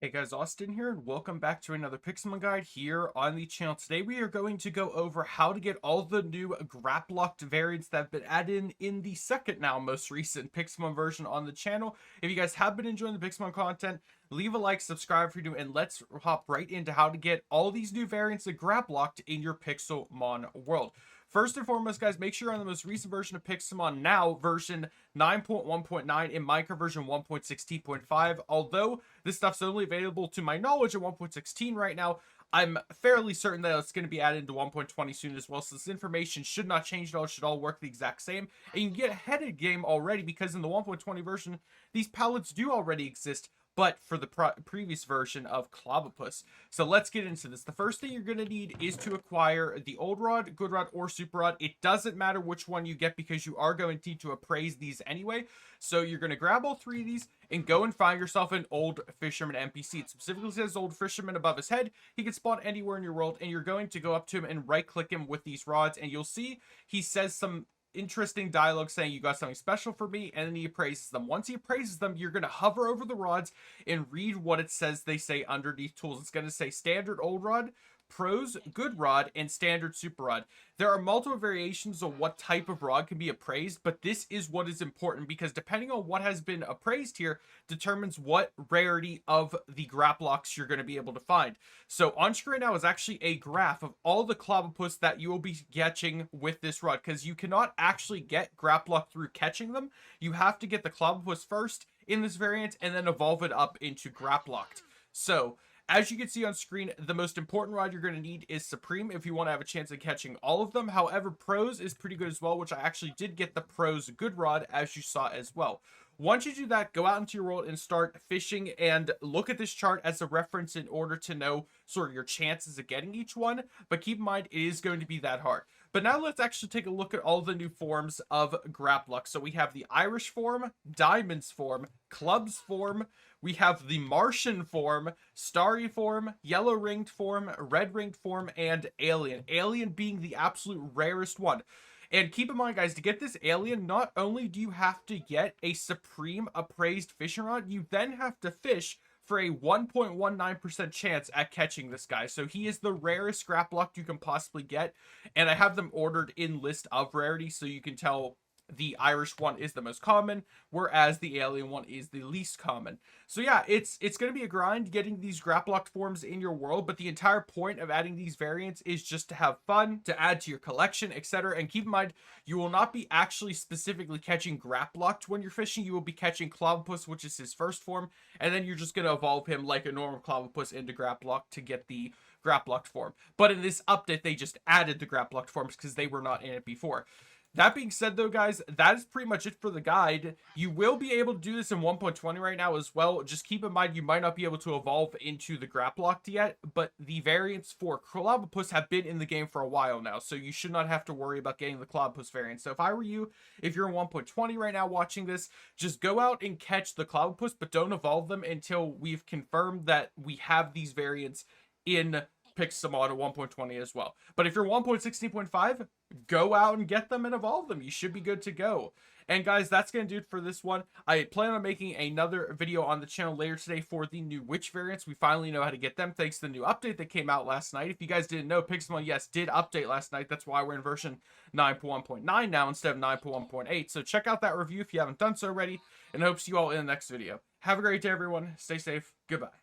Hey guys, Austin here, and welcome back to another Pixelmon guide here on the channel. Today we are going to go over how to get all the new Grapploct variants that have been added in the second now most recent Pixelmon version on the channel. If you guys have been enjoying the Pixelmon content, leave a like, subscribe if you're new, and let's hop right into how to get all these new variants of Grapploct in your Pixelmon world. First and foremost, guys, make sure you're on the most recent version of Pixelmon now, version 9.1.9 in Minecraft version 1.16.5. Although this stuff's only available to my knowledge at 1.16 right now, I'm fairly certain that it's going to be added into 1.20 soon as well, so this information should not change at all. It should all work the exact same. And you can get ahead of the game already because in the 1.20 version, these palettes do already exist, but for the previous version of Clobbopus. So let's get into this. The first thing you're going to need is to acquire the Old Rod, Good Rod, or Super Rod. It doesn't matter which one you get because you are going to need to appraise these anyway. So you're going to grab all three of these and go and find yourself an Old Fisherman NPC. It specifically says Old Fisherman above his head. He can spawn anywhere in your world, and you're going to go up to him and right-click him with these rods, and you'll see he says some interesting dialogue saying you got something special for me, and then he appraises them. Once he appraises them, you're going to hover over the rods and read what it says they say underneath tools. It's going to say standard Old Rod, pros, good rod, and standard super rod. There are multiple variations of what type of rod can be appraised, but this is what is important because depending on what has been appraised here determines what rarity of the Grapplocts you're going to be able to find. So on screen now is actually a graph of all the Clobbopus that you will be catching with this rod, because you cannot actually get Grapploct through catching them. You have to get the Clobbopus first in this variant and then evolve it up into Grapploct. So as you can see on screen, the most important rod you're going to need is Supreme if you want to have a chance of catching all of them. However, Pros is pretty good as well, which I actually did get the Pros Good Rod as you saw as well. Once you do that, go out into your world and start fishing and look at this chart as a reference in order to know sort of your chances of getting each one. But keep in mind, it is going to be that hard. But now let's actually take a look at all the new forms of Grapploct. So we have the Irish form, Diamonds form, Clubs form, we have the Martian form, Starry form, Yellow ringed form, Red ringed form, and Alien. Alien being the absolute rarest one. And keep in mind, guys, to get this alien, not only do you have to get a Supreme appraised fishing rod, you then have to fish for a 1.19% chance at catching this guy. So he is the rarest Grapploct you can possibly get. And I have them ordered in list of rarity, so you can tell the Irish one is the most common, whereas the alien one is the least common. So yeah, it's going to be a grind getting these Grapploct forms in your world, but the entire point of adding these variants is just to have fun, to add to your collection, etc. And keep in mind, you will not be actually specifically catching Grapploct when you're fishing. You will be catching Clobbopus, which is his first form, and then you're just going to evolve him like a normal Clobbopus into Grapploct to get the Grapploct form. But in this update, they just added the Grapploct forms because they were not in it before. That being said, though, guys, that is pretty much it for the guide. You will be able to do this in 1.20 right now as well. Just keep in mind, you might not be able to evolve into the Grapploct yet, but the variants for Clobbopus have been in the game for a while now, so you should not have to worry about getting the Clobbopus variant. So if I were you, if you're in 1.20 right now watching this, just go out and catch the Clobbopus, but don't evolve them until we've confirmed that we have these variants in Pixelmon at 1.20 as well. But if you're 1.16.5, go out and get them and evolve them. You should be good to go. And guys, that's going to do it for this one. I plan on making another video on the channel later today for the new witch variants. We finally know how to get them thanks to the new update that came out last night. If you guys didn't know, Pixelmon, yes, did update last night. That's why we're in version 9.1.9 now instead of 9.1.8. So check out that review if you haven't done so already, and I hope to see you all in the next video. Have a great day, everyone. Stay safe. Goodbye.